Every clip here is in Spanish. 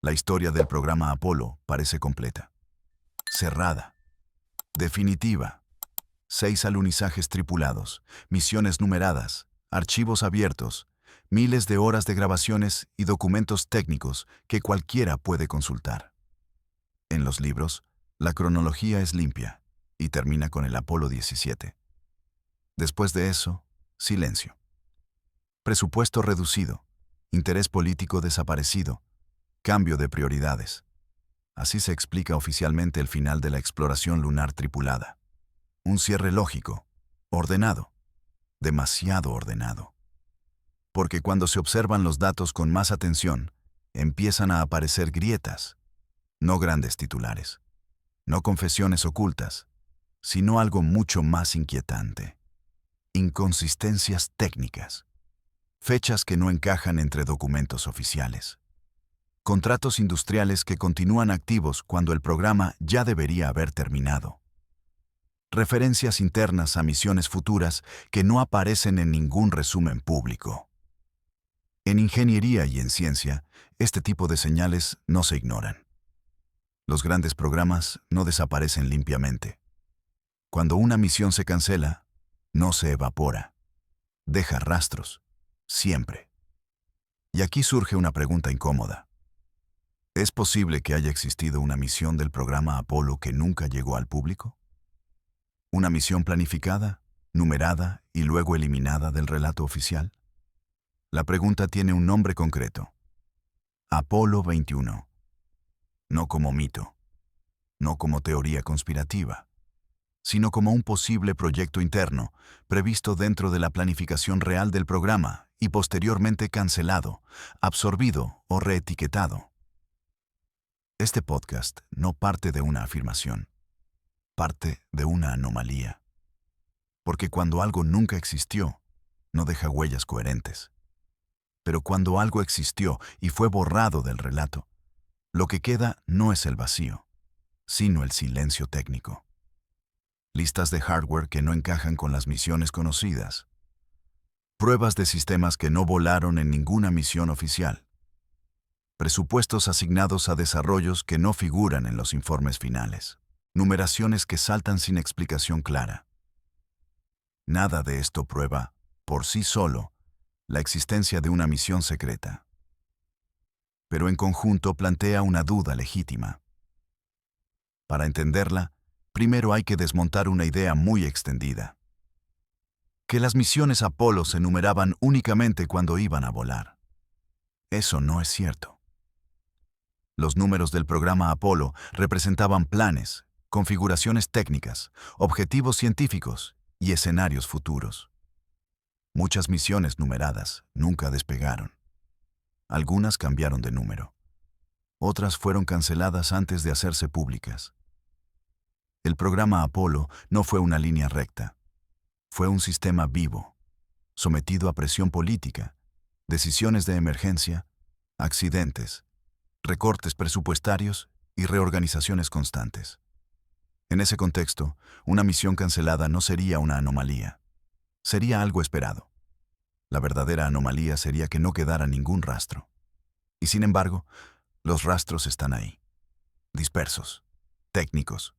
La historia del programa Apolo parece completa, cerrada, definitiva. 6 alunizajes tripulados, misiones numeradas, archivos abiertos, miles de horas de grabaciones y documentos técnicos que cualquiera puede consultar. En los libros, la cronología es limpia y termina con el Apolo 17. Después de eso, silencio. Presupuesto reducido, interés político desaparecido, cambio de prioridades. Así se explica oficialmente el final de la exploración lunar tripulada. Un cierre lógico, ordenado, demasiado ordenado. Porque cuando se observan los datos con más atención, empiezan a aparecer grietas, no grandes titulares, no confesiones ocultas, sino algo mucho más inquietante. Inconsistencias técnicas, fechas que no encajan entre documentos oficiales, contratos industriales que continúan activos cuando el programa ya debería haber terminado, referencias internas a misiones futuras que no aparecen en ningún resumen público. En ingeniería y en ciencia, este tipo de señales no se ignoran. Los grandes programas no desaparecen limpiamente. Cuando una misión se cancela, no se evapora. Deja rastros, siempre. Y aquí surge una pregunta incómoda. ¿Es posible que haya existido una misión del programa Apolo que nunca llegó al público? ¿Una misión planificada, numerada y luego eliminada del relato oficial? La pregunta tiene un nombre concreto. Apolo 21. No como mito, no como teoría conspirativa, sino como un posible proyecto interno, previsto dentro de la planificación real del programa y posteriormente cancelado, absorbido o reetiquetado. Este podcast no parte de una afirmación, parte de una anomalía. Porque cuando algo nunca existió, no deja huellas coherentes. Pero cuando algo existió y fue borrado del relato, lo que queda no es el vacío, sino el silencio técnico. Listas de hardware que no encajan con las misiones conocidas. Pruebas de sistemas que no volaron en ninguna misión oficial. Presupuestos asignados a desarrollos que no figuran en los informes finales. Numeraciones que saltan sin explicación clara. Nada de esto prueba, por sí solo, la existencia de una misión secreta. Pero en conjunto plantea una duda legítima. Para entenderla, primero hay que desmontar una idea muy extendida. Que las misiones Apolo se numeraban únicamente cuando iban a volar. Eso no es cierto. Los números del programa Apolo representaban planes, configuraciones técnicas, objetivos científicos y escenarios futuros. Muchas misiones numeradas nunca despegaron. Algunas cambiaron de número. Otras fueron canceladas antes de hacerse públicas. El programa Apolo no fue una línea recta. Fue un sistema vivo, sometido a presión política, decisiones de emergencia, accidentes, recortes presupuestarios y reorganizaciones constantes. En ese contexto, una misión cancelada no sería una anomalía. Sería algo esperado. La verdadera anomalía sería que no quedara ningún rastro. Y sin embargo, los rastros están ahí. Dispersos, técnicos,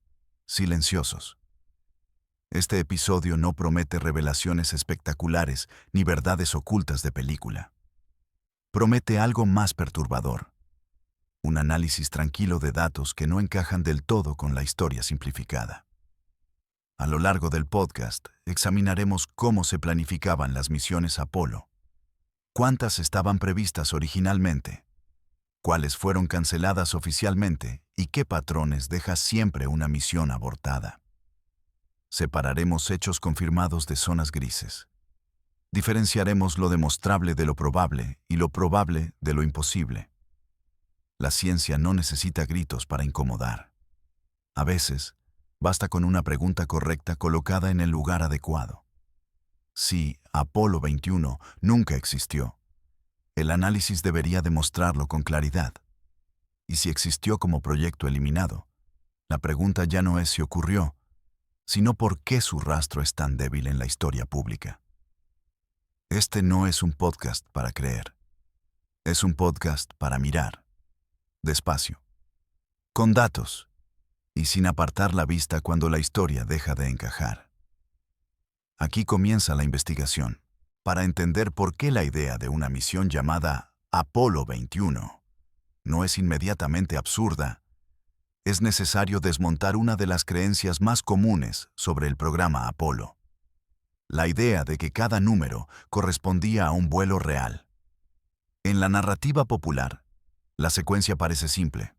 silenciosos. Este episodio no promete revelaciones espectaculares ni verdades ocultas de película. Promete algo más perturbador. Un análisis tranquilo de datos que no encajan del todo con la historia simplificada. A lo largo del podcast, examinaremos cómo se planificaban las misiones Apolo, cuántas estaban previstas originalmente, cuáles fueron canceladas oficialmente y qué patrones deja siempre una misión abortada. Separaremos hechos confirmados de zonas grises. Diferenciaremos lo demostrable de lo probable y lo probable de lo imposible. La ciencia no necesita gritos para incomodar. A veces, basta con una pregunta correcta colocada en el lugar adecuado. Si Apolo 21 nunca existió, el análisis debería demostrarlo con claridad. Y si existió como proyecto eliminado, la pregunta ya no es si ocurrió, sino por qué su rastro es tan débil en la historia pública. Este no es un podcast para creer. Es un podcast para mirar. despacio, con datos, y sin apartar la vista cuando la historia deja de encajar. Aquí comienza la investigación, para entender por qué la idea de una misión llamada Apolo 21 no es inmediatamente absurda. Es necesario desmontar una de las creencias más comunes sobre el programa Apolo: la idea de que cada número correspondía a un vuelo real. En la narrativa popular, la secuencia parece simple: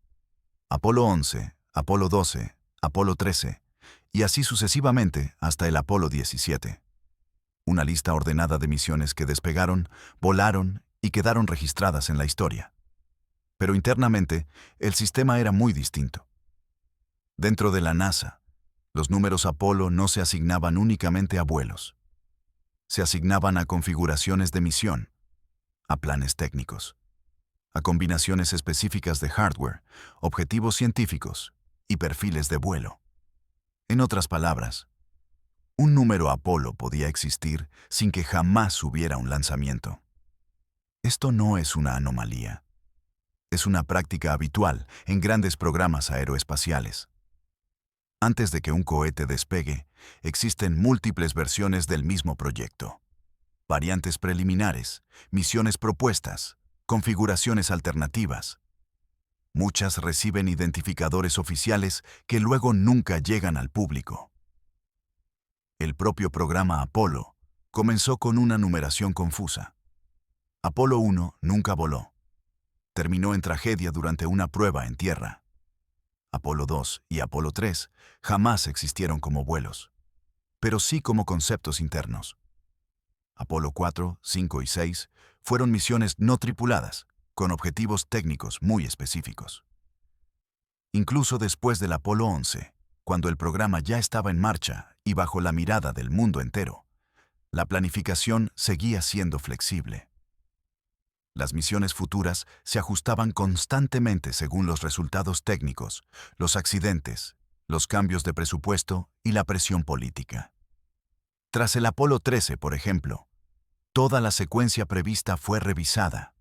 Apolo 11, Apolo 12, Apolo 13, y así sucesivamente hasta el Apolo 17. Una lista ordenada de misiones que despegaron, volaron y quedaron registradas en la historia. Pero internamente, el sistema era muy distinto. Dentro de la NASA, los números Apolo no se asignaban únicamente a vuelos. Se asignaban a configuraciones de misión, a planes técnicos, a combinaciones específicas de hardware, objetivos científicos y perfiles de vuelo. En otras palabras, un número Apolo podía existir sin que jamás hubiera un lanzamiento. Esto no es una anomalía. Es una práctica habitual en grandes programas aeroespaciales. Antes de que un cohete despegue, existen múltiples versiones del mismo proyecto. Variantes preliminares, misiones propuestas, configuraciones alternativas. Muchas reciben identificadores oficiales que luego nunca llegan al público. El propio programa Apolo comenzó con una numeración confusa. Apolo 1 nunca voló. Terminó en tragedia durante una prueba en tierra. Apolo 2 y Apolo 3 jamás existieron como vuelos, pero sí como conceptos internos. Apolo 4, 5 y 6 fueron misiones no tripuladas, con objetivos técnicos muy específicos. Incluso después del Apolo 11, cuando el programa ya estaba en marcha y bajo la mirada del mundo entero, la planificación seguía siendo flexible. Las misiones futuras se ajustaban constantemente según los resultados técnicos, los accidentes, los cambios de presupuesto y la presión política. Tras el Apolo 13, por ejemplo, toda la secuencia prevista fue revisada.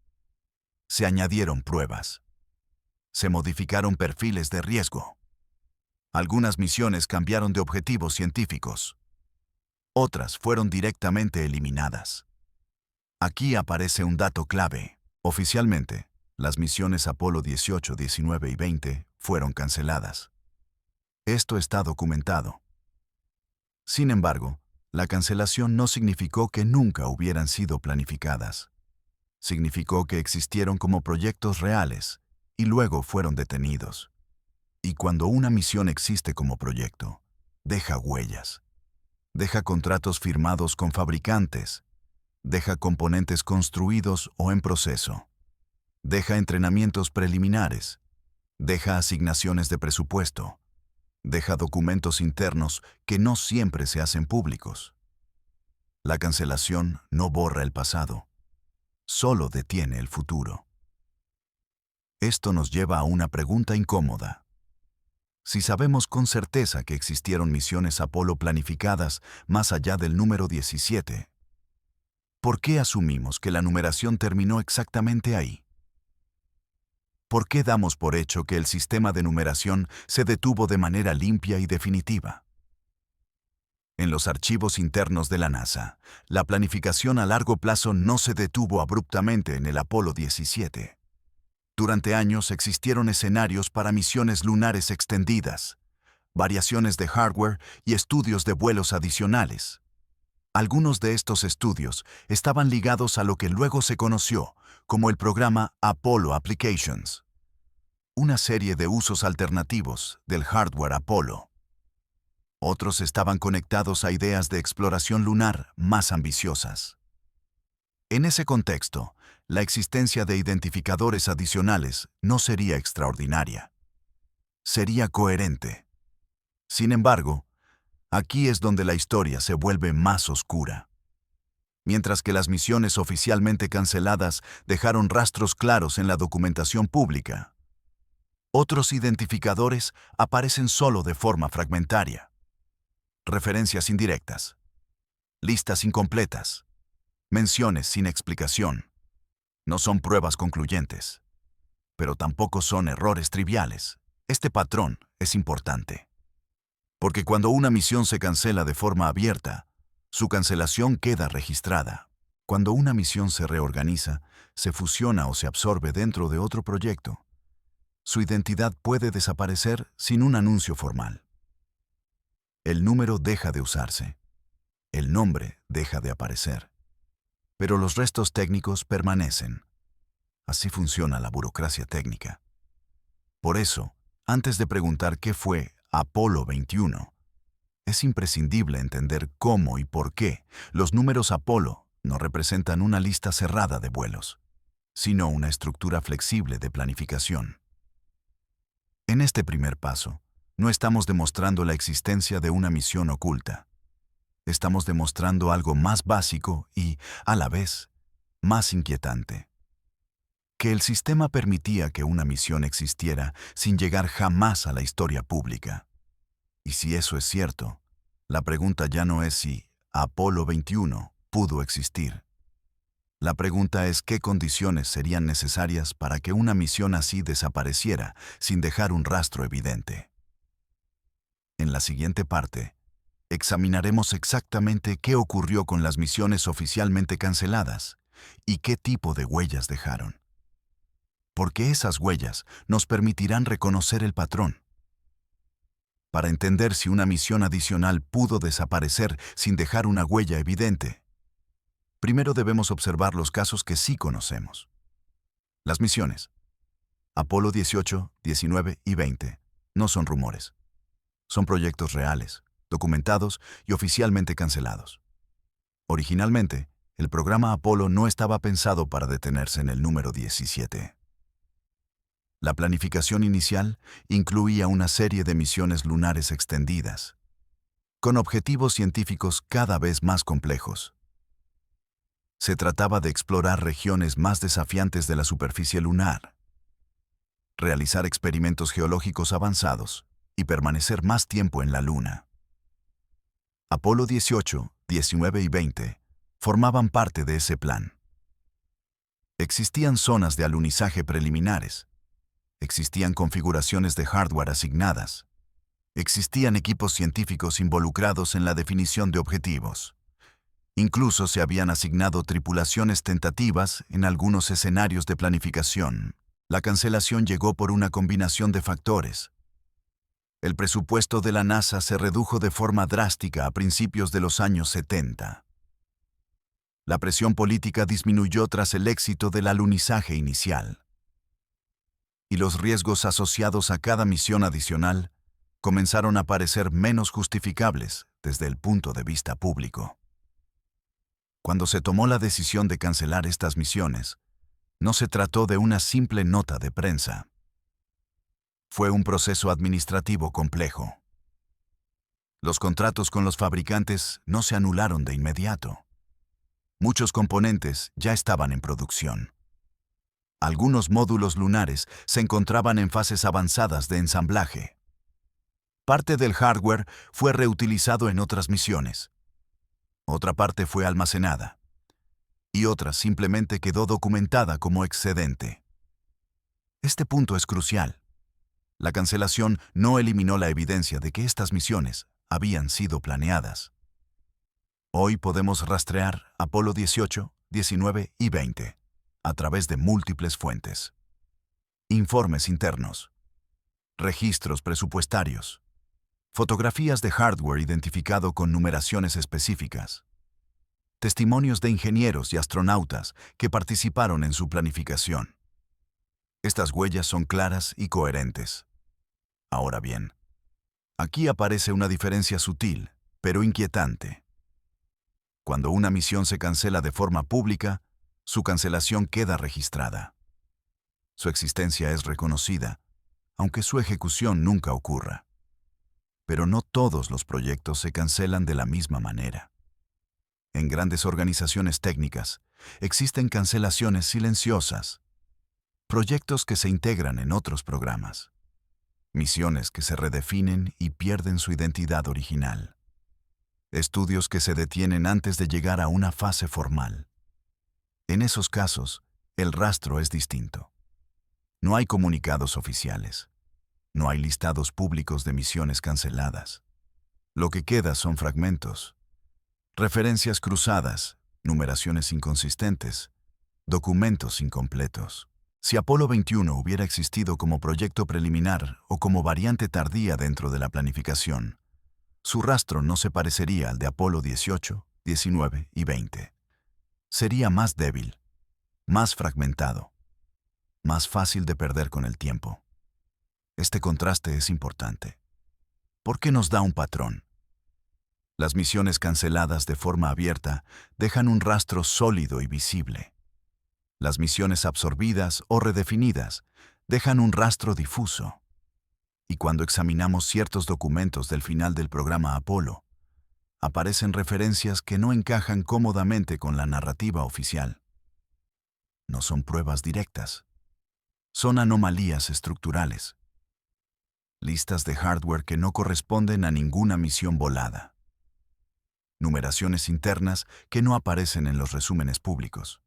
Se añadieron pruebas. Se modificaron perfiles de riesgo. Algunas misiones cambiaron de objetivos científicos. Otras fueron directamente eliminadas. Aquí aparece un dato clave. Oficialmente, las misiones Apolo 18, 19 y 20 fueron canceladas. Esto está documentado. Sin embargo, la cancelación no significó que nunca hubieran sido planificadas. Significó que existieron como proyectos reales y luego fueron detenidos. Y cuando una misión existe como proyecto, deja huellas. Deja contratos firmados con fabricantes. Deja componentes construidos o en proceso. Deja entrenamientos preliminares. Deja asignaciones de presupuesto. Deja documentos internos que no siempre se hacen públicos. La cancelación no borra el pasado, solo detiene el futuro. Esto nos lleva a una pregunta incómoda. Si sabemos con certeza que existieron misiones Apolo planificadas más allá del número 17, ¿por qué asumimos que la numeración terminó exactamente ahí? ¿Por qué damos por hecho que el sistema de numeración se detuvo de manera limpia y definitiva? En los archivos internos de la NASA, la planificación a largo plazo no se detuvo abruptamente en el Apolo 17. Durante años existieron escenarios para misiones lunares extendidas, variaciones de hardware y estudios de vuelos adicionales. Algunos de estos estudios estaban ligados a lo que luego se conoció como el programa Apollo Applications, una serie de usos alternativos del hardware Apolo. Otros estaban conectados a ideas de exploración lunar más ambiciosas. En ese contexto, la existencia de identificadores adicionales no sería extraordinaria. Sería coherente. Sin embargo, aquí es donde la historia se vuelve más oscura. Mientras que las misiones oficialmente canceladas dejaron rastros claros en la documentación pública, otros identificadores aparecen solo de forma fragmentaria. Referencias indirectas, listas incompletas, menciones sin explicación. No son pruebas concluyentes. pero tampoco son errores triviales. Este patrón es importante. Porque cuando una misión se cancela de forma abierta, su cancelación queda registrada. Cuando una misión se reorganiza, se fusiona o se absorbe dentro de otro proyecto, su identidad puede desaparecer sin un anuncio formal. El número deja de usarse. El nombre deja de aparecer. Pero los restos técnicos permanecen. Así funciona la burocracia técnica. Por eso, antes de preguntar qué fue Apolo 21, es imprescindible entender cómo y por qué los números Apolo no representan una lista cerrada de vuelos, sino una estructura flexible de planificación. En este primer paso, no estamos demostrando la existencia de una misión oculta. Estamos demostrando algo más básico y, a la vez, más inquietante. Que el sistema permitía que una misión existiera sin llegar jamás a la historia pública. Y si eso es cierto, la pregunta ya no es si Apolo 21 pudo existir. La pregunta es qué condiciones serían necesarias para que una misión así desapareciera sin dejar un rastro evidente. En la siguiente parte, examinaremos exactamente qué ocurrió con las misiones oficialmente canceladas y qué tipo de huellas dejaron. Porque esas huellas nos permitirán reconocer el patrón. Para entender si una misión adicional pudo desaparecer sin dejar una huella evidente, primero debemos observar los casos que sí conocemos. Las misiones Apolo 18, 19 y 20 no son rumores. Son proyectos reales, documentados y oficialmente cancelados. Originalmente, el programa Apolo no estaba pensado para detenerse en el número 17. La planificación inicial incluía una serie de misiones lunares extendidas, con objetivos científicos cada vez más complejos. Se trataba de explorar regiones más desafiantes de la superficie lunar, realizar experimentos geológicos avanzados y permanecer más tiempo en la Luna. Apolo 18, 19 y 20 formaban parte de ese plan. Existían zonas de alunizaje preliminares. Existían configuraciones de hardware asignadas. Existían equipos científicos involucrados en la definición de objetivos. Incluso se habían asignado tripulaciones tentativas en algunos escenarios de planificación. La cancelación llegó por una combinación de factores. El presupuesto de la NASA se redujo de forma drástica a principios de los años 70. La presión política disminuyó tras el éxito del alunizaje inicial. Y los riesgos asociados a cada misión adicional comenzaron a parecer menos justificables desde el punto de vista público. Cuando se tomó la decisión de cancelar estas misiones, no se trató de una simple nota de prensa. Fue un proceso administrativo complejo. Los contratos con los fabricantes no se anularon de inmediato. Muchos componentes ya estaban en producción. Algunos módulos lunares se encontraban en fases avanzadas de ensamblaje. Parte del hardware fue reutilizado en otras misiones. Otra parte fue almacenada. Y otra simplemente quedó documentada como excedente. Este punto es crucial. La cancelación no eliminó la evidencia de que estas misiones habían sido planeadas. Hoy podemos rastrear Apolo 18, 19 y 20 a través de múltiples fuentes. Informes internos, registros presupuestarios, fotografías de hardware identificado con numeraciones específicas, testimonios de ingenieros y astronautas que participaron en su planificación. Estas huellas son claras y coherentes. Ahora bien, aquí aparece una diferencia sutil, pero inquietante. Cuando una misión se cancela de forma pública, su cancelación queda registrada. Su existencia es reconocida, aunque su ejecución nunca ocurra. Pero no todos los proyectos se cancelan de la misma manera. En grandes organizaciones técnicas, existen cancelaciones silenciosas, proyectos que se integran en otros programas, misiones que se redefinen y pierden su identidad original, estudios que se detienen antes de llegar a una fase formal. En esos casos, el rastro es distinto. No hay comunicados oficiales. No hay listados públicos de misiones canceladas. Lo que queda son fragmentos, referencias cruzadas, numeraciones inconsistentes, documentos incompletos. Si Apolo 21 hubiera existido como proyecto preliminar o como variante tardía dentro de la planificación, su rastro no se parecería al de Apolo 18, 19 y 20. Sería más débil, más fragmentado, más fácil de perder con el tiempo. Este contraste es importante, porque nos da un patrón. Las misiones canceladas de forma abierta dejan un rastro sólido y visible. Las misiones absorbidas o redefinidas dejan un rastro difuso. Y cuando examinamos ciertos documentos del final del programa Apolo, aparecen referencias que no encajan cómodamente con la narrativa oficial. No son pruebas directas. Son anomalías estructurales. Listas de hardware que no corresponden a ninguna misión volada. Numeraciones internas que no aparecen en los resúmenes públicos.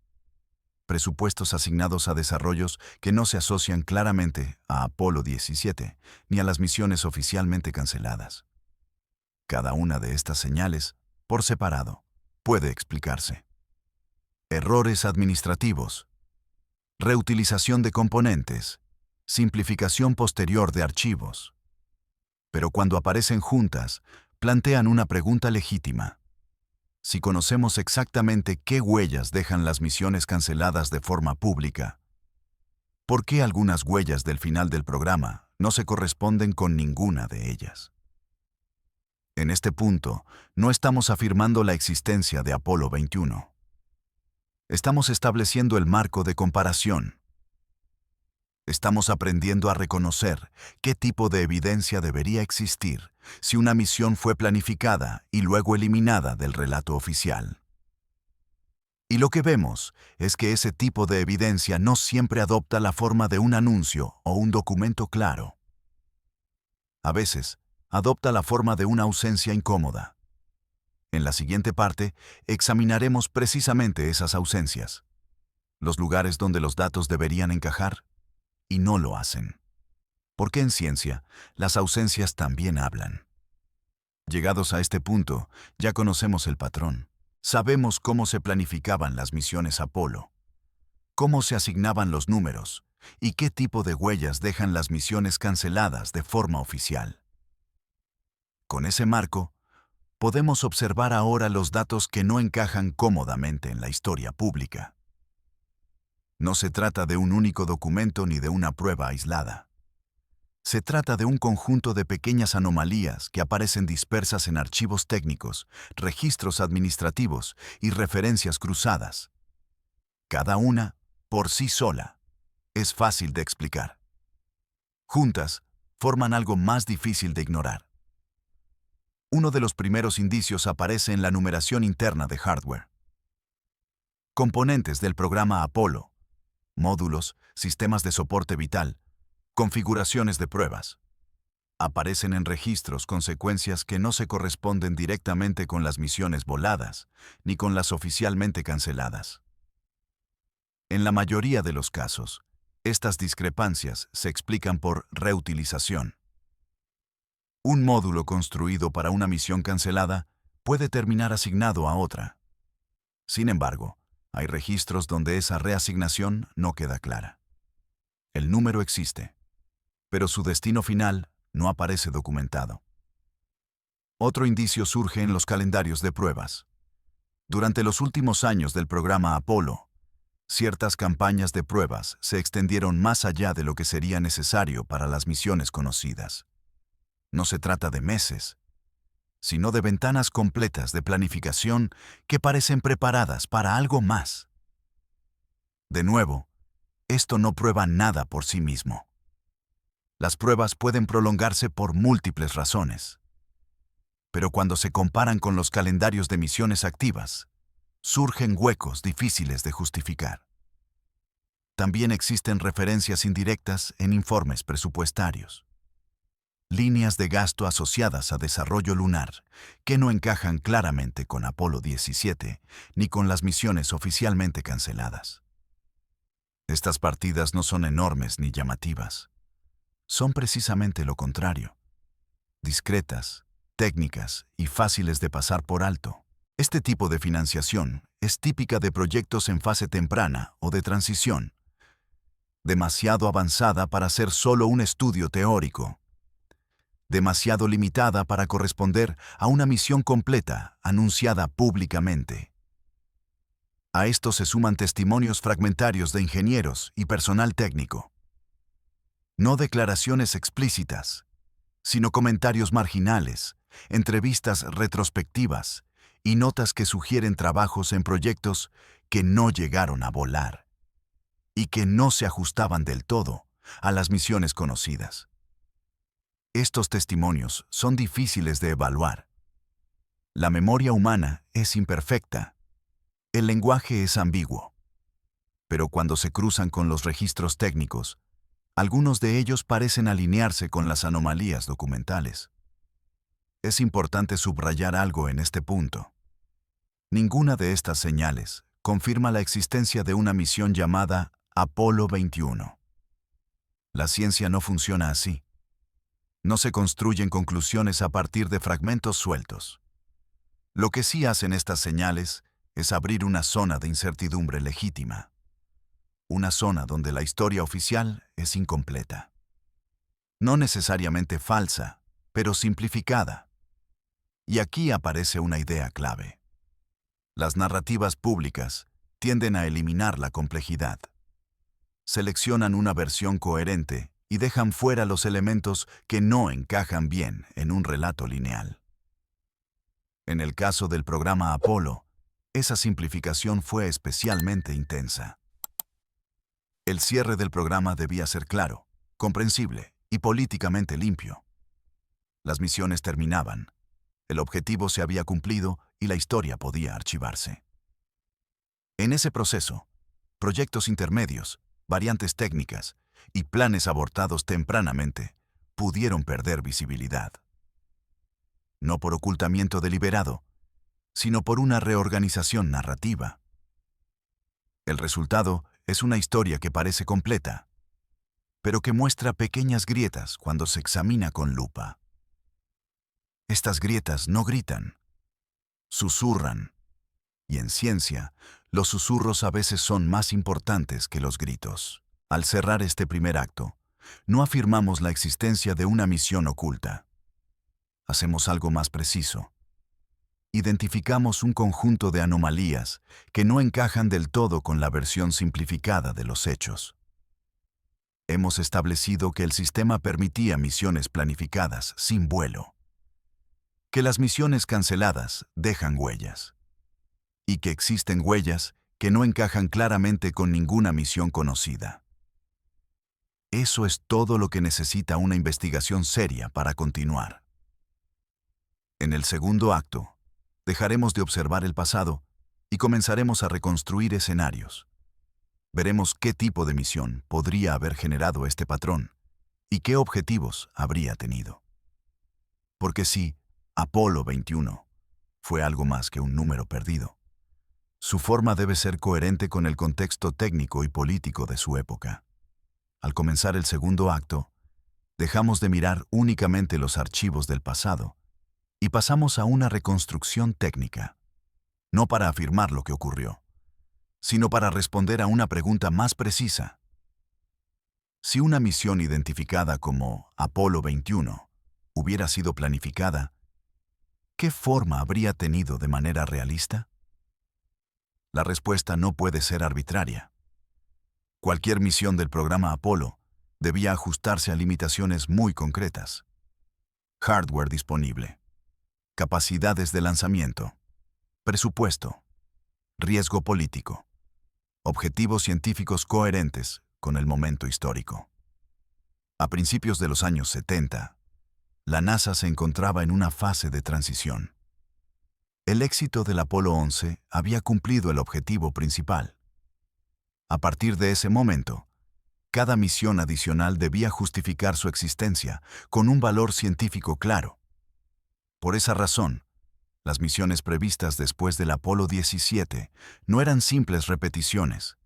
Presupuestos asignados a desarrollos que no se asocian claramente a Apolo 17 ni a las misiones oficialmente canceladas. Cada una de estas señales, por separado, puede explicarse. Errores administrativos, reutilización de componentes, simplificación posterior de archivos. Pero cuando aparecen juntas, plantean una pregunta legítima. Si conocemos exactamente qué huellas dejan las misiones canceladas de forma pública, ¿por qué algunas huellas del final del programa no se corresponden con ninguna de ellas? En este punto, no estamos afirmando la existencia de Apolo 21. Estamos estableciendo el marco de comparación. Estamos aprendiendo a reconocer qué tipo de evidencia debería existir si una misión fue planificada y luego eliminada del relato oficial. Y lo que vemos es que ese tipo de evidencia no siempre adopta la forma de un anuncio o un documento claro. A veces, adopta la forma de una ausencia incómoda. En la siguiente parte, examinaremos precisamente esas ausencias, los lugares donde los datos deberían encajar y no lo hacen. Porque en ciencia, las ausencias también hablan. Llegados a este punto, ya conocemos el patrón. Sabemos cómo se planificaban las misiones Apolo, cómo se asignaban los números y qué tipo de huellas dejan las misiones canceladas de forma oficial. Con ese marco, podemos observar ahora los datos que no encajan cómodamente en la historia pública. No se trata de un único documento ni de una prueba aislada. Se trata de un conjunto de pequeñas anomalías que aparecen dispersas en archivos técnicos, registros administrativos y referencias cruzadas. Cada una, por sí sola, es fácil de explicar. Juntas, forman algo más difícil de ignorar. Uno de los primeros indicios aparece en la numeración interna de hardware. Componentes del programa Apolo, módulos, sistemas de soporte vital, configuraciones de pruebas. Aparecen en registros con secuencias que no se corresponden directamente con las misiones voladas, ni con las oficialmente canceladas. En la mayoría de los casos, estas discrepancias se explican por reutilización. Un módulo construido para una misión cancelada puede terminar asignado a otra. Sin embargo, hay registros donde esa reasignación no queda clara. El número existe, pero su destino final no aparece documentado. Otro indicio surge en los calendarios de pruebas. Durante los últimos años del programa Apolo, ciertas campañas de pruebas se extendieron más allá de lo que sería necesario para las misiones conocidas. No se trata de meses, sino de ventanas completas de planificación que parecen preparadas para algo más. De nuevo, esto no prueba nada por sí mismo. Las pruebas pueden prolongarse por múltiples razones. Pero cuando se comparan con los calendarios de misiones activas, surgen huecos difíciles de justificar. También existen referencias indirectas en informes presupuestarios. Líneas de gasto asociadas a desarrollo lunar que no encajan claramente con Apolo 17 ni con las misiones oficialmente canceladas. Estas partidas no son enormes ni llamativas. Son precisamente lo contrario. Discretas, técnicas y fáciles de pasar por alto. Este tipo de financiación es típica de proyectos en fase temprana o de transición, demasiado avanzada para ser solo un estudio teórico, demasiado limitada para corresponder a una misión completa anunciada públicamente. A esto se suman testimonios fragmentarios de ingenieros y personal técnico. No declaraciones explícitas, sino comentarios marginales, entrevistas retrospectivas y notas que sugieren trabajos en proyectos que no llegaron a volar y que no se ajustaban del todo a las misiones conocidas. Estos testimonios son difíciles de evaluar. La memoria humana es imperfecta. El lenguaje es ambiguo. Pero cuando se cruzan con los registros técnicos, algunos de ellos parecen alinearse con las anomalías documentales. Es importante subrayar algo en este punto. Ninguna de estas señales confirma la existencia de una misión llamada Apolo 21. La ciencia no funciona así. No se construyen conclusiones a partir de fragmentos sueltos. Lo que sí hacen estas señales es abrir una zona de incertidumbre legítima. Una zona donde la historia oficial es incompleta. No necesariamente falsa, pero simplificada. Y aquí aparece una idea clave. Las narrativas públicas tienden a eliminar la complejidad. Seleccionan una versión coherente y dejan fuera los elementos que no encajan bien en un relato lineal. En el caso del programa Apolo, esa simplificación fue especialmente intensa. El cierre del programa debía ser claro, comprensible y políticamente limpio. Las misiones terminaban, el objetivo se había cumplido y la historia podía archivarse. En ese proceso, proyectos intermedios, variantes técnicas y planes abortados tempranamente pudieron perder visibilidad. No por ocultamiento deliberado, sino por una reorganización narrativa. El resultado es una historia que parece completa, pero que muestra pequeñas grietas cuando se examina con lupa. Estas grietas no gritan, susurran, y en ciencia, los susurros a veces son más importantes que los gritos. Al cerrar este primer acto, no afirmamos la existencia de una misión oculta. Hacemos algo más preciso. Identificamos un conjunto de anomalías que no encajan del todo con la versión simplificada de los hechos. Hemos establecido que el sistema permitía misiones planificadas sin vuelo, que las misiones canceladas dejan huellas, y que existen huellas que no encajan claramente con ninguna misión conocida. Eso es todo lo que necesita una investigación seria para continuar. En el segundo acto, dejaremos de observar el pasado y comenzaremos a reconstruir escenarios. Veremos qué tipo de misión podría haber generado este patrón y qué objetivos habría tenido. Porque si Apolo 21 fue algo más que un número perdido, su forma debe ser coherente con el contexto técnico y político de su época. Al comenzar el segundo acto, dejamos de mirar únicamente los archivos del pasado y pasamos a una reconstrucción técnica, no para afirmar lo que ocurrió, sino para responder a una pregunta más precisa. Si una misión identificada como Apolo 21 hubiera sido planificada, ¿qué forma habría tenido de manera realista? La respuesta no puede ser arbitraria. Cualquier misión del programa Apolo debía ajustarse a limitaciones muy concretas. Hardware disponible, capacidades de lanzamiento, presupuesto, riesgo político, objetivos científicos coherentes con el momento histórico. A principios de los años 70, la NASA se encontraba en una fase de transición. El éxito del Apolo 11 había cumplido el objetivo principal. A partir de ese momento, cada misión adicional debía justificar su existencia con un valor científico claro. Por esa razón, las misiones previstas después del Apolo 17 no eran simples repeticiones.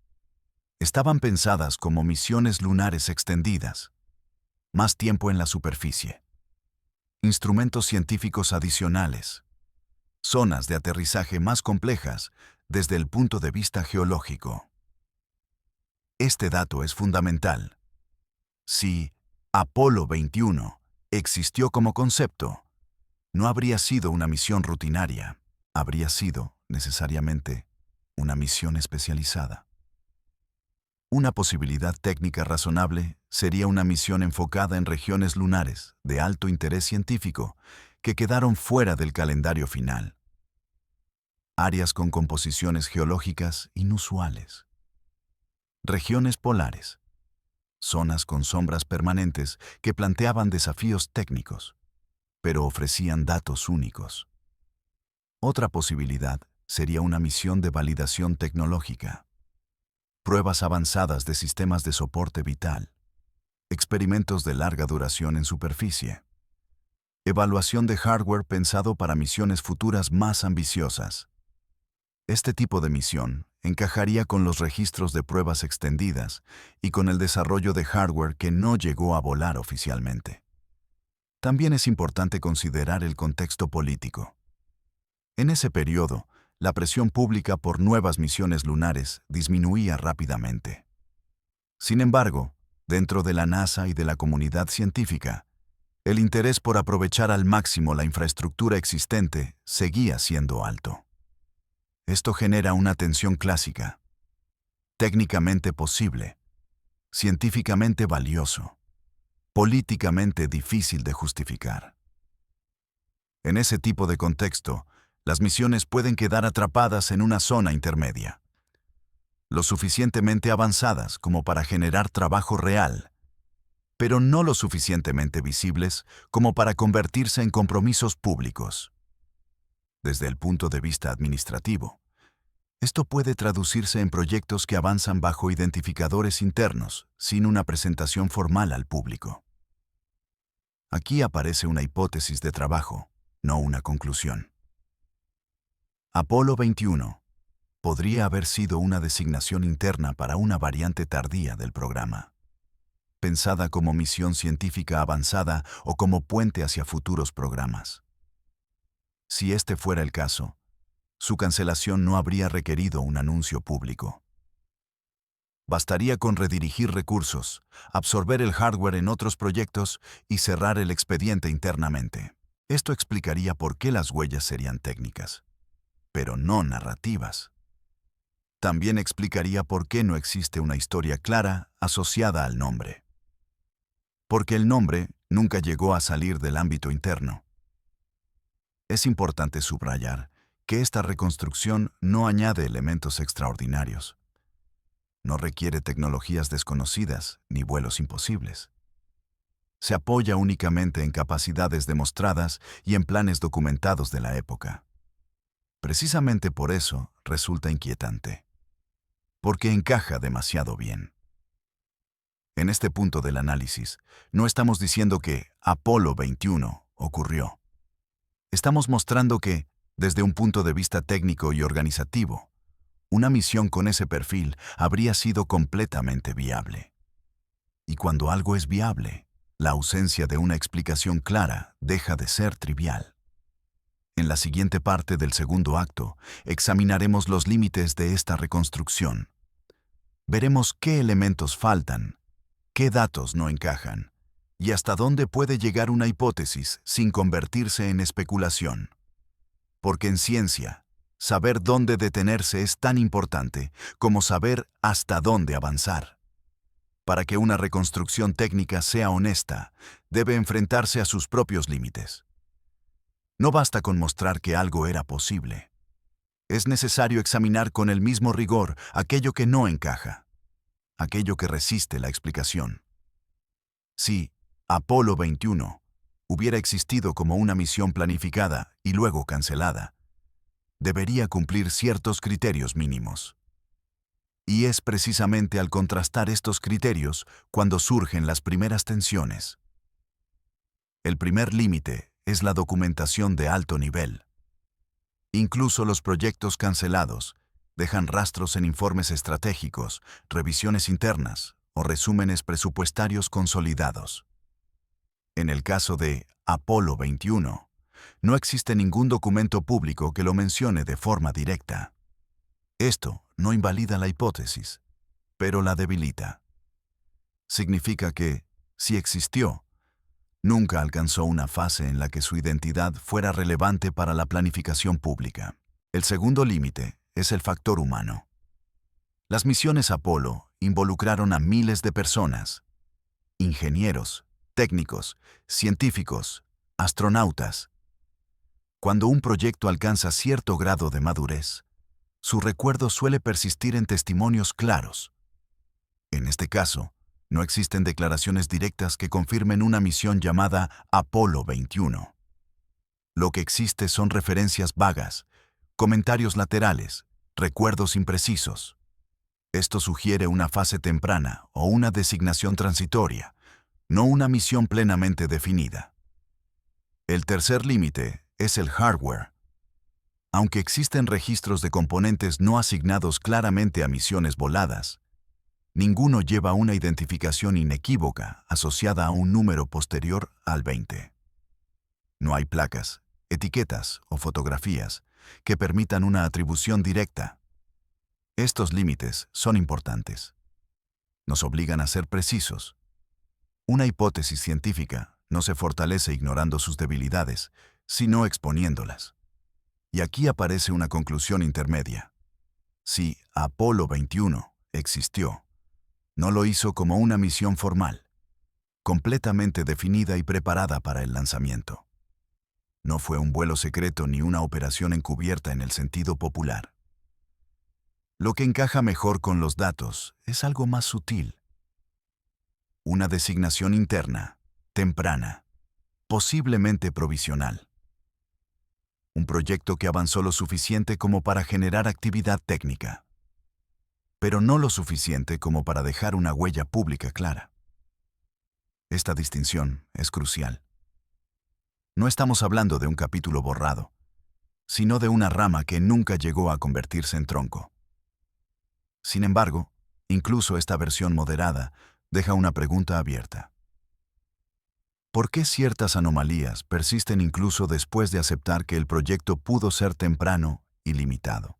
Estaban pensadas como misiones lunares extendidas, más tiempo en la superficie, instrumentos científicos adicionales, zonas de aterrizaje más complejas desde el punto de vista geológico. Este dato es fundamental. Si Apolo 21 existió como concepto, no habría sido una misión rutinaria, habría sido, necesariamente, una misión especializada. Una posibilidad técnica razonable sería una misión enfocada en regiones lunares de alto interés científico que quedaron fuera del calendario final. Áreas con composiciones geológicas inusuales. Regiones polares. Zonas con sombras permanentes que planteaban desafíos técnicos, pero ofrecían datos únicos. Otra posibilidad sería una misión de validación tecnológica. Pruebas avanzadas de sistemas de soporte vital. Experimentos de larga duración en superficie. Evaluación de hardware pensado para misiones futuras más ambiciosas. Este tipo de misión encajaría con los registros de pruebas extendidas y con el desarrollo de hardware que no llegó a volar oficialmente. También es importante considerar el contexto político. En ese periodo, la presión pública por nuevas misiones lunares disminuía rápidamente. Sin embargo, dentro de la NASA y de la comunidad científica, el interés por aprovechar al máximo la infraestructura existente seguía siendo alto. Esto genera una tensión clásica, técnicamente posible, científicamente valioso, políticamente difícil de justificar. En ese tipo de contexto, las misiones pueden quedar atrapadas en una zona intermedia, lo suficientemente avanzadas como para generar trabajo real, pero no lo suficientemente visibles como para convertirse en compromisos públicos. Desde el punto de vista administrativo, esto puede traducirse en proyectos que avanzan bajo identificadores internos, sin una presentación formal al público. Aquí aparece una hipótesis de trabajo, no una conclusión. Apolo 21 podría haber sido una designación interna para una variante tardía del programa, pensada como misión científica avanzada o como puente hacia futuros programas. Si este fuera el caso, su cancelación no habría requerido un anuncio público. Bastaría con redirigir recursos, absorber el hardware en otros proyectos y cerrar el expediente internamente. Esto explicaría por qué las huellas serían técnicas, pero no narrativas. También explicaría por qué no existe una historia clara asociada al nombre. Porque el nombre nunca llegó a salir del ámbito interno. Es importante subrayar que esta reconstrucción no añade elementos extraordinarios. No requiere tecnologías desconocidas ni vuelos imposibles. Se apoya únicamente en capacidades demostradas y en planes documentados de la época. Precisamente por eso resulta inquietante. Porque encaja demasiado bien. En este punto del análisis, no estamos diciendo que Apolo 21 ocurrió. Estamos mostrando que, desde un punto de vista técnico y organizativo, una misión con ese perfil habría sido completamente viable. Y cuando algo es viable, la ausencia de una explicación clara deja de ser trivial. En la siguiente parte del segundo acto, examinaremos los límites de esta reconstrucción. Veremos qué elementos faltan, qué datos no encajan, y hasta dónde puede llegar una hipótesis sin convertirse en especulación. Porque en ciencia, saber dónde detenerse es tan importante como saber hasta dónde avanzar. Para que una reconstrucción técnica sea honesta, debe enfrentarse a sus propios límites. No basta con mostrar que algo era posible. Es necesario examinar con el mismo rigor aquello que no encaja, aquello que resiste la explicación. Si Apolo 21 hubiera existido como una misión planificada y luego cancelada, debería cumplir ciertos criterios mínimos. Y es precisamente al contrastar estos criterios cuando surgen las primeras tensiones. El primer límite es la documentación de alto nivel. Incluso los proyectos cancelados Dejan rastros en informes estratégicos, revisiones internas o resúmenes presupuestarios consolidados. En el caso de Apolo 21, no existe ningún documento público que lo mencione de forma directa. Esto no invalida la hipótesis, pero la debilita. Significa que, si existió, nunca alcanzó una fase en la que su identidad fuera relevante para la planificación pública. El segundo límite es el factor humano. Las misiones Apolo involucraron a miles de personas: ingenieros, técnicos, científicos, astronautas. Cuando un proyecto alcanza cierto grado de madurez, su recuerdo suele persistir en testimonios claros. En este caso, no existen declaraciones directas que confirmen una misión llamada Apolo 21. Lo que existe son referencias vagas, comentarios laterales, recuerdos imprecisos. Esto sugiere una fase temprana o una designación transitoria, no una misión plenamente definida. El tercer límite es el hardware. Aunque existen registros de componentes no asignados claramente a misiones voladas, ninguno lleva una identificación inequívoca asociada a un número posterior al 20. No hay placas, etiquetas o fotografías que permitan una atribución directa. Estos límites son importantes. Nos obligan a ser precisos. Una hipótesis científica no se fortalece ignorando sus debilidades, sino exponiéndolas. Y aquí aparece una conclusión intermedia. Si Apolo 21 existió, no lo hizo como una misión formal, completamente definida y preparada para el lanzamiento. No fue un vuelo secreto ni una operación encubierta en el sentido popular. Lo que encaja mejor con los datos es algo más sutil. Una designación interna, temprana, posiblemente provisional. Un proyecto que avanzó lo suficiente como para generar actividad técnica, pero no lo suficiente como para dejar una huella pública clara. Esta distinción es crucial. No estamos hablando de un capítulo borrado, sino de una rama que nunca llegó a convertirse en tronco. Sin embargo, incluso esta versión moderada deja una pregunta abierta. ¿Por qué ciertas anomalías persisten incluso después de aceptar que el proyecto pudo ser temprano y limitado?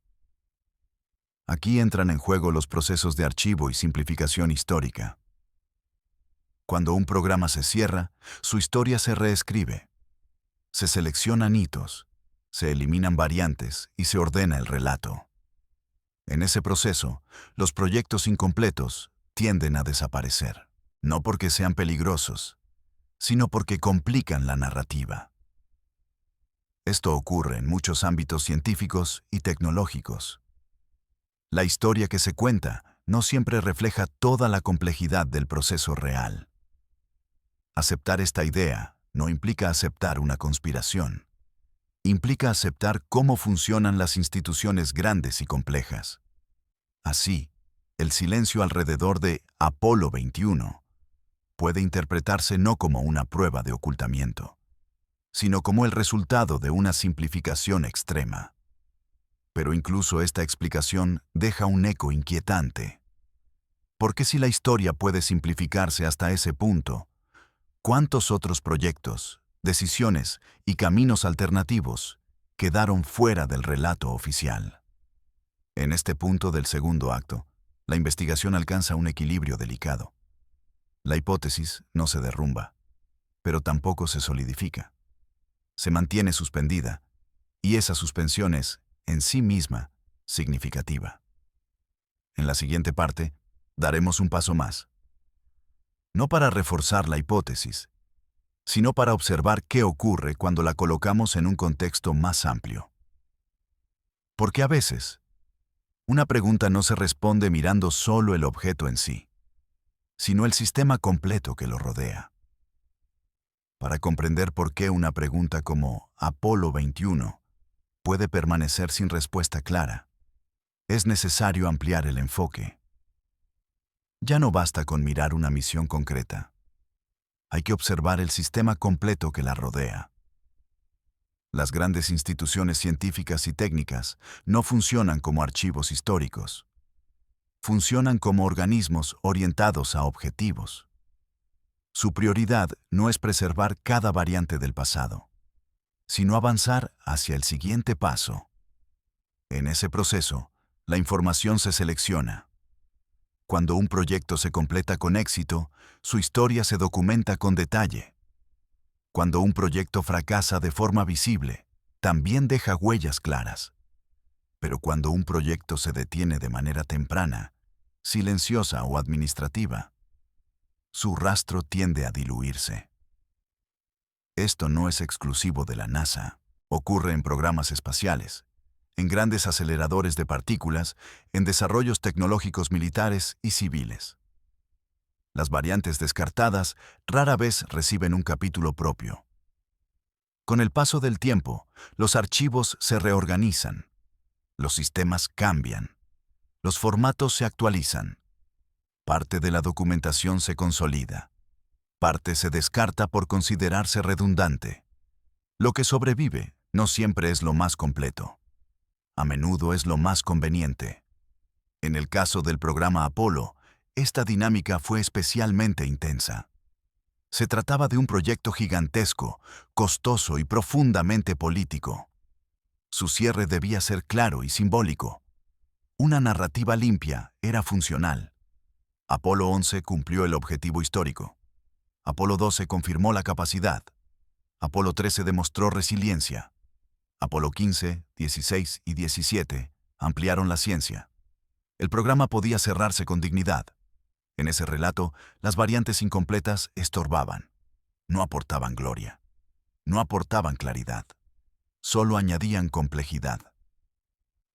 Aquí entran en juego los procesos de archivo y simplificación histórica. Cuando un programa se cierra, su historia se reescribe. Se seleccionan hitos, se eliminan variantes y se ordena el relato. En ese proceso, los proyectos incompletos tienden a desaparecer, no porque sean peligrosos, sino porque complican la narrativa. Esto ocurre en muchos ámbitos científicos y tecnológicos. La historia que se cuenta no siempre refleja toda la complejidad del proceso real. Aceptar esta idea no implica aceptar una conspiración. Implica aceptar cómo funcionan las instituciones grandes y complejas. Así, el silencio alrededor de Apolo 21 puede interpretarse no como una prueba de ocultamiento, sino como el resultado de una simplificación extrema. Pero incluso esta explicación deja un eco inquietante. Porque si la historia puede simplificarse hasta ese punto, ¿cuántos otros proyectos, decisiones y caminos alternativos quedaron fuera del relato oficial? En este punto del segundo acto, la investigación alcanza un equilibrio delicado. La hipótesis no se derrumba, pero tampoco se solidifica. Se mantiene suspendida, y esa suspensión es, en sí misma, significativa. En la siguiente parte, daremos un paso más. No para reforzar la hipótesis, sino para observar qué ocurre cuando la colocamos en un contexto más amplio. Porque a veces, una pregunta no se responde mirando solo el objeto en sí, sino el sistema completo que lo rodea. Para comprender por qué una pregunta como Apolo 21 puede permanecer sin respuesta clara, es necesario ampliar el enfoque. Ya no basta con mirar una misión concreta. Hay que observar el sistema completo que la rodea. Las grandes instituciones científicas y técnicas no funcionan como archivos históricos. Funcionan como organismos orientados a objetivos. Su prioridad no es preservar cada variante del pasado, sino avanzar hacia el siguiente paso. En ese proceso, la información se selecciona. Cuando un proyecto se completa con éxito, su historia se documenta con detalle. Cuando un proyecto fracasa de forma visible, también deja huellas claras. Pero cuando un proyecto se detiene de manera temprana, silenciosa o administrativa, su rastro tiende a diluirse. Esto no es exclusivo de la NASA. Ocurre en programas espaciales, en grandes aceleradores de partículas, en desarrollos tecnológicos militares y civiles. Las variantes descartadas rara vez reciben un capítulo propio. Con el paso del tiempo, los archivos se reorganizan, los sistemas cambian, los formatos se actualizan, parte de la documentación se consolida, parte se descarta por considerarse redundante. Lo que sobrevive no siempre es lo más completo. A menudo es lo más conveniente. En el caso del programa Apolo, esta dinámica fue especialmente intensa. Se trataba de un proyecto gigantesco, costoso y profundamente político. Su cierre debía ser claro y simbólico. Una narrativa limpia era funcional. Apolo 11 cumplió el objetivo histórico. Apolo 12 confirmó la capacidad. Apolo 13 demostró resiliencia. Apolo 15, 16 y 17 ampliaron la ciencia. El programa podía cerrarse con dignidad. En ese relato, las variantes incompletas estorbaban. No aportaban gloria. No aportaban claridad. Solo añadían complejidad.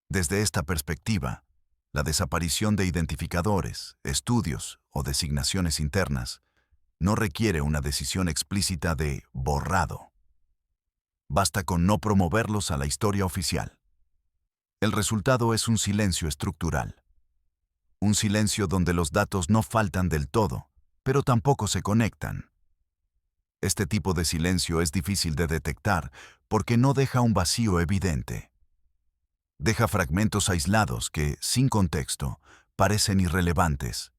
Desde esta perspectiva, la desaparición de identificadores, estudios o designaciones internas no requiere una decisión explícita de borrado. Basta con no promoverlos a la historia oficial. El resultado es un silencio estructural. Un silencio donde los datos no faltan del todo, pero tampoco se conectan. Este tipo de silencio es difícil de detectar porque no deja un vacío evidente. Deja fragmentos aislados que, sin contexto, parecen irrelevantes.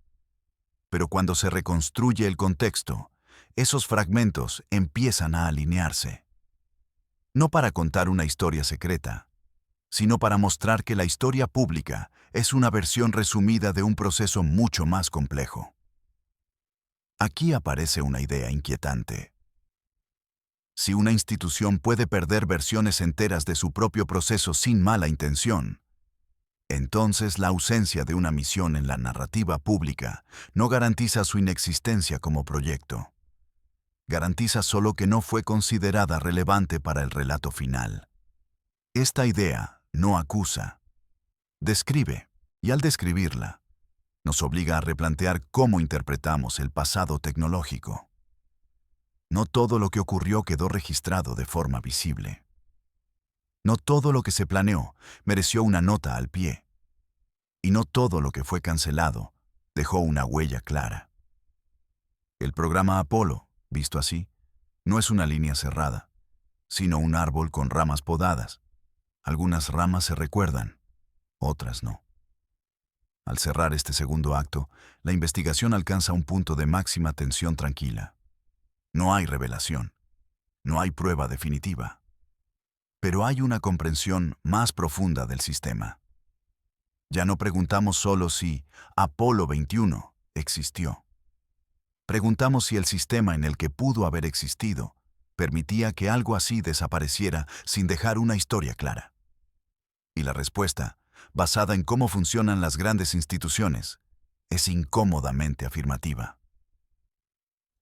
Pero cuando se reconstruye el contexto, esos fragmentos empiezan a alinearse. No para contar una historia secreta, sino para mostrar que la historia pública es una versión resumida de un proceso mucho más complejo. Aquí aparece una idea inquietante. Si una institución puede perder versiones enteras de su propio proceso sin mala intención, entonces la ausencia de una misión en la narrativa pública no garantiza su inexistencia como proyecto. Garantiza solo que no fue considerada relevante para el relato final. Esta idea no acusa, describe, y al describirla, nos obliga a replantear cómo interpretamos el pasado tecnológico. No todo lo que ocurrió quedó registrado de forma visible. No todo lo que se planeó mereció una nota al pie. Y no todo lo que fue cancelado dejó una huella clara. El programa Apolo, visto así, no es una línea cerrada, sino un árbol con ramas podadas. Algunas ramas se recuerdan, otras no. Al cerrar este segundo acto, la investigación alcanza un punto de máxima tensión tranquila. No hay revelación, no hay prueba definitiva, pero hay una comprensión más profunda del sistema. Ya no preguntamos solo si Apolo 21 existió. Preguntamos si el sistema en el que pudo haber existido permitía que algo así desapareciera sin dejar una historia clara. Y la respuesta, basada en cómo funcionan las grandes instituciones, es incómodamente afirmativa.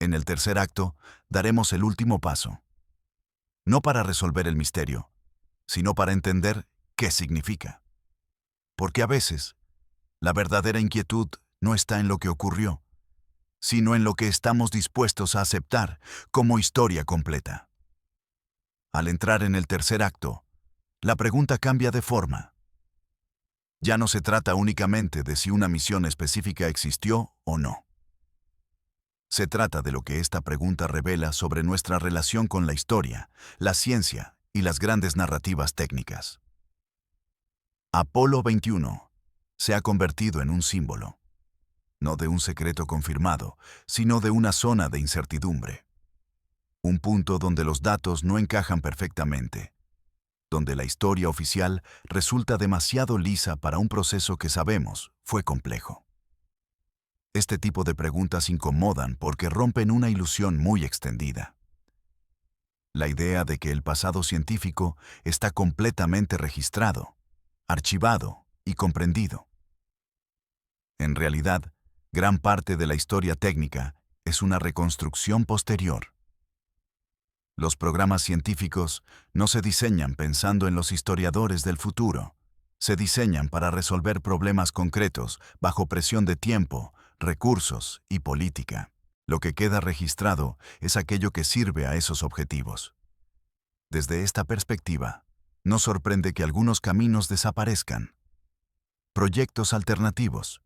En el tercer acto, daremos el último paso. No para resolver el misterio, sino para entender qué significa. Porque a veces, la verdadera inquietud no está en lo que ocurrió, sino en lo que estamos dispuestos a aceptar como historia completa. Al entrar en el tercer acto, la pregunta cambia de forma. Ya no se trata únicamente de si una misión específica existió o no. Se trata de lo que esta pregunta revela sobre nuestra relación con la historia, la ciencia y las grandes narrativas técnicas. Apolo 21 se ha convertido en un símbolo, no de un secreto confirmado, sino de una zona de incertidumbre. Un punto donde los datos no encajan perfectamente, donde la historia oficial resulta demasiado lisa para un proceso que sabemos fue complejo. Este tipo de preguntas incomodan porque rompen una ilusión muy extendida. La idea de que el pasado científico está completamente registrado, archivado y comprendido. En realidad, gran parte de la historia técnica es una reconstrucción posterior. Los programas científicos no se diseñan pensando en los historiadores del futuro. Se diseñan para resolver problemas concretos bajo presión de tiempo, recursos y política. Lo que queda registrado es aquello que sirve a esos objetivos. Desde esta perspectiva, no sorprende que algunos caminos desaparezcan. Proyectos alternativos,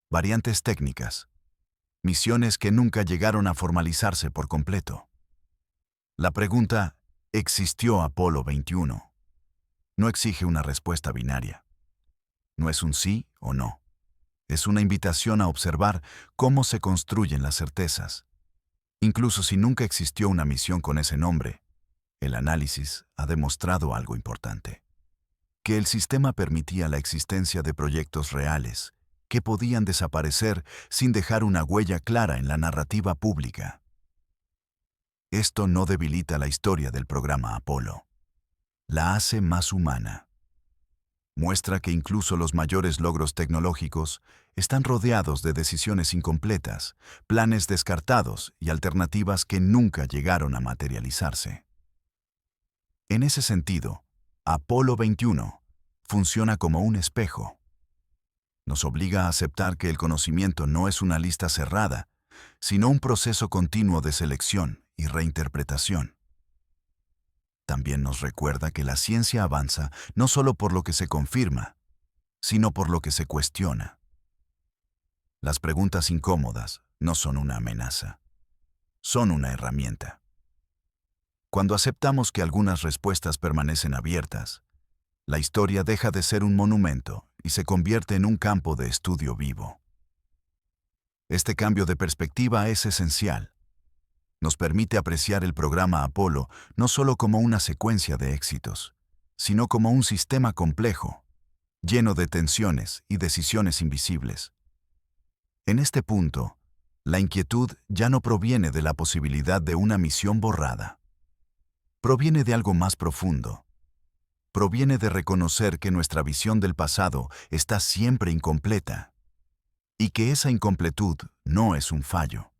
variantes técnicas, misiones que nunca llegaron a formalizarse por completo. La pregunta, ¿existió Apolo 21? No exige una respuesta binaria. No es un sí o no. Es una invitación a observar cómo se construyen las certezas. Incluso si nunca existió una misión con ese nombre, el análisis ha demostrado algo importante. Que el sistema permitía la existencia de proyectos reales, que podían desaparecer sin dejar una huella clara en la narrativa pública. Esto no debilita la historia del programa Apolo. La hace más humana. Muestra que incluso los mayores logros tecnológicos están rodeados de decisiones incompletas, planes descartados y alternativas que nunca llegaron a materializarse. En ese sentido, Apolo 21 funciona como un espejo. Nos obliga a aceptar que el conocimiento no es una lista cerrada, sino un proceso continuo de selección y reinterpretación. También nos recuerda que la ciencia avanza no solo por lo que se confirma, sino por lo que se cuestiona. Las preguntas incómodas no son una amenaza, son una herramienta. Cuando aceptamos que algunas respuestas permanecen abiertas, la historia deja de ser un monumento y se convierte en un campo de estudio vivo. Este cambio de perspectiva es esencial. Nos permite apreciar el programa Apolo no solo como una secuencia de éxitos, sino como un sistema complejo, lleno de tensiones y decisiones invisibles. En este punto, la inquietud ya no proviene de la posibilidad de una misión borrada. Proviene de algo más profundo. Proviene de reconocer que nuestra visión del pasado está siempre incompleta, y que esa incompletud no es un fallo.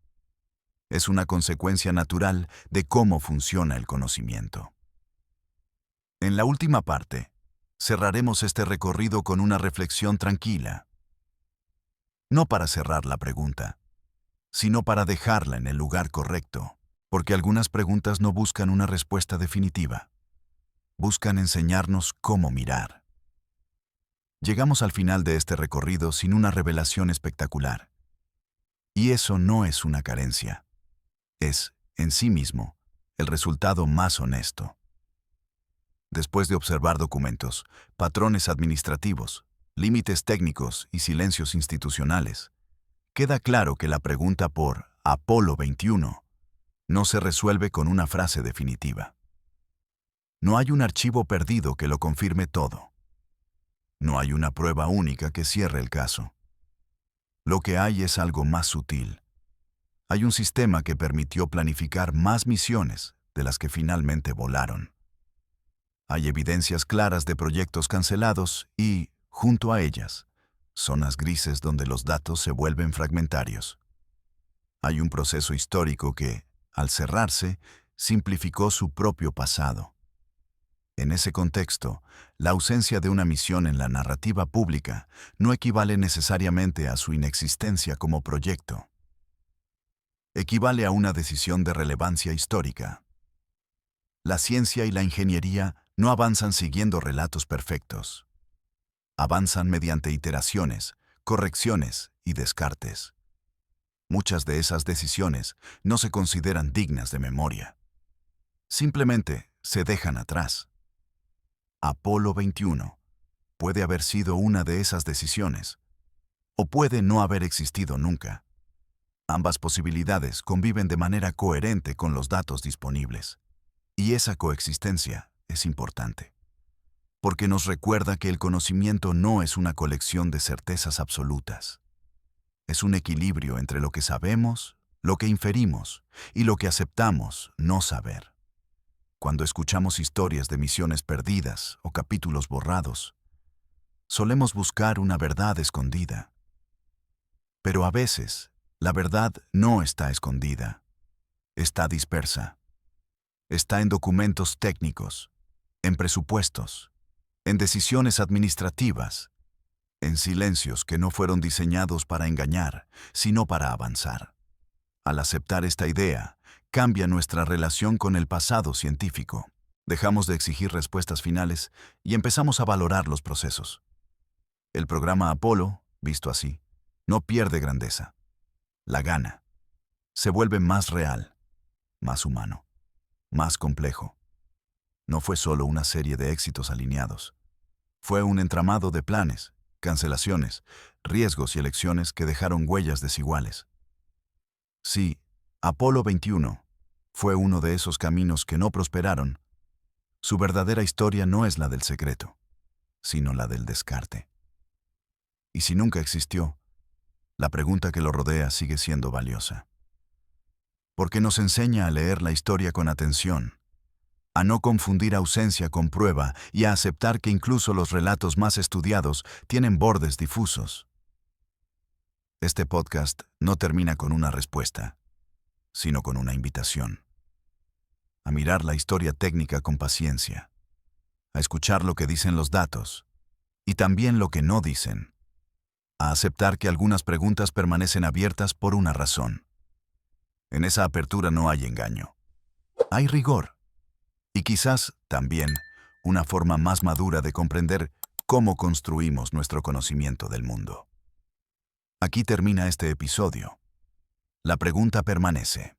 Es una consecuencia natural de cómo funciona el conocimiento. En la última parte, cerraremos este recorrido con una reflexión tranquila. No para cerrar la pregunta, sino para dejarla en el lugar correcto, porque algunas preguntas no buscan una respuesta definitiva. Buscan enseñarnos cómo mirar. Llegamos al final de este recorrido sin una revelación espectacular. Y eso no es una carencia. Es, en sí mismo, el resultado más honesto. Después de observar documentos, patrones administrativos, límites técnicos y silencios institucionales, queda claro que la pregunta por Apolo 21 no se resuelve con una frase definitiva. No hay un archivo perdido que lo confirme todo. No hay una prueba única que cierre el caso. Lo que hay es algo más sutil. Hay un sistema que permitió planificar más misiones de las que finalmente volaron. Hay evidencias claras de proyectos cancelados y, junto a ellas, zonas grises donde los datos se vuelven fragmentarios. Hay un proceso histórico que, al cerrarse, simplificó su propio pasado. En ese contexto, la ausencia de una misión en la narrativa pública no equivale necesariamente a su inexistencia como proyecto. Equivale a una decisión de relevancia histórica. La ciencia y la ingeniería no avanzan siguiendo relatos perfectos. Avanzan mediante iteraciones, correcciones y descartes. Muchas de esas decisiones no se consideran dignas de memoria. Simplemente se dejan atrás. Apolo 21 puede haber sido una de esas decisiones, o puede no haber existido nunca. Ambas posibilidades conviven de manera coherente con los datos disponibles. Y esa coexistencia es importante, porque nos recuerda que el conocimiento no es una colección de certezas absolutas. Es un equilibrio entre lo que sabemos, lo que inferimos y lo que aceptamos no saber. Cuando escuchamos historias de misiones perdidas o capítulos borrados, solemos buscar una verdad escondida. Pero a veces, la verdad no está escondida, está dispersa. Está en documentos técnicos, en presupuestos, en decisiones administrativas, en silencios que no fueron diseñados para engañar, sino para avanzar. Al aceptar esta idea, cambia nuestra relación con el pasado científico. Dejamos de exigir respuestas finales y empezamos a valorar los procesos. El programa Apolo, visto así, no pierde grandeza. La gana. Se vuelve más real, más humano, más complejo. No fue solo una serie de éxitos alineados. Fue un entramado de planes, cancelaciones, riesgos y elecciones que dejaron huellas desiguales. Sí, Apolo 21 fue uno de esos caminos que no prosperaron. Su verdadera historia no es la del secreto, sino la del descarte. Y si nunca existió, la pregunta que lo rodea sigue siendo valiosa. Porque nos enseña a leer la historia con atención, a no confundir ausencia con prueba y a aceptar que incluso los relatos más estudiados tienen bordes difusos. Este podcast no termina con una respuesta, sino con una invitación. A mirar la historia técnica con paciencia, a escuchar lo que dicen los datos y también lo que no dicen, a aceptar que algunas preguntas permanecen abiertas por una razón. En esa apertura no hay engaño. Hay rigor. Y quizás, también, una forma más madura de comprender cómo construimos nuestro conocimiento del mundo. Aquí termina este episodio. La pregunta permanece.